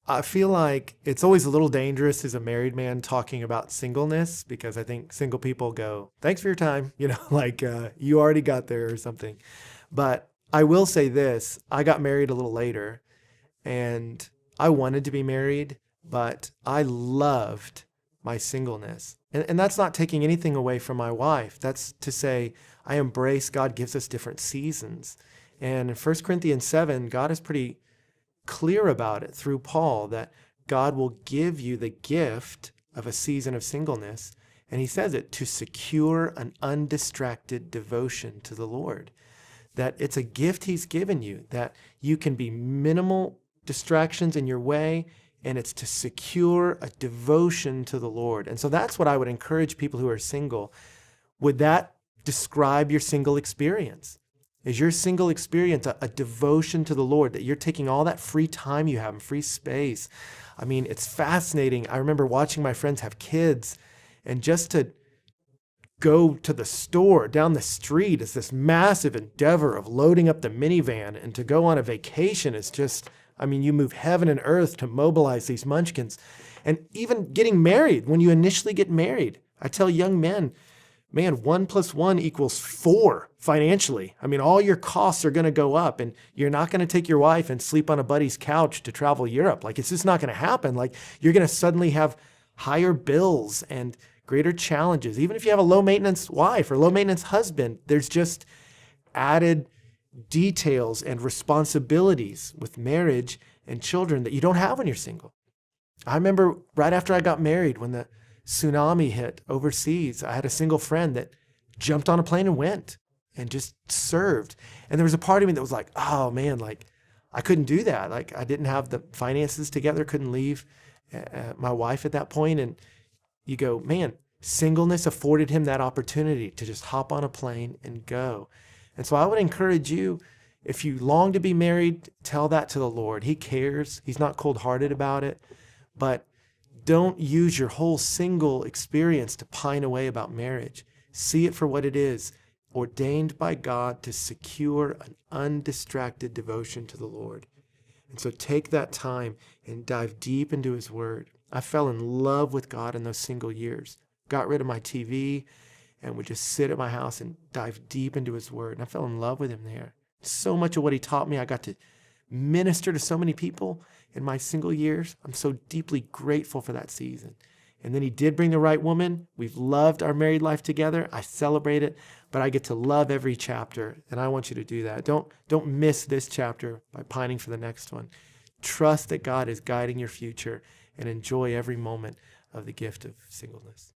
I feel like it's always a little dangerous as a married man talking about singleness because I think single people go, thanks for your time, like you already got there or something. But I will say this, I got married a little later and I wanted to be married, but I loved my singleness. And that's not taking anything away from my wife. That's to say, I embrace God gives us different seasons. And in 1 Corinthians 7, God is pretty clear about it through Paul that God will give you the gift of a season of singleness. And he says it to secure an undistracted devotion to the Lord. That it's a gift he's given you, that you can be minimal distractions in your way, and it's to secure a devotion to the Lord. And so that's what I would encourage people who are single. Would that describe your single experience? Is your single experience a devotion to the Lord, that you're taking all that free time you have and free space? I mean, it's fascinating. I remember watching my friends have kids, and just to go to the store down the street is this massive endeavor of loading up the minivan, and to go on a vacation is just, I mean, you move heaven and earth to mobilize these munchkins. And even getting married, when you initially get married, I tell young men, man, 1 + 1 = 4 financially. I mean, all your costs are going to go up, and you're not going to take your wife and sleep on a buddy's couch to travel Europe. Like, it's just not going to happen. Like, you're going to suddenly have higher bills and greater challenges. Even if you have a low maintenance wife or low maintenance husband, there's just added details and responsibilities with marriage and children that you don't have when you're single. I remember right after I got married, when the tsunami hit overseas, I had a single friend that jumped on a plane and went and just served. And there was a part of me that was like, oh man, like I couldn't do that. Like I didn't have the finances together, couldn't leave my wife at that point. And you go, man, singleness afforded him that opportunity to just hop on a plane and go. And so I would encourage you, if you long to be married, tell that to the Lord. He cares. He's not cold-hearted about it. But don't use your whole single experience to pine away about marriage. See it for what it is, ordained by God to secure an undistracted devotion to the Lord. And so take that time and dive deep into his word. I fell in love with God in those single years. Got rid of my TV and would just sit at my house and dive deep into his word. And I fell in love with him there. So much of what he taught me, I got to minister to so many people in my single years. I'm so deeply grateful for that season. And then he did bring the right woman. We've loved our married life together. I celebrate it, but I get to love every chapter, and I want you to do that. Don't miss this chapter by pining for the next one. Trust that God is guiding your future and enjoy every moment of the gift of singleness.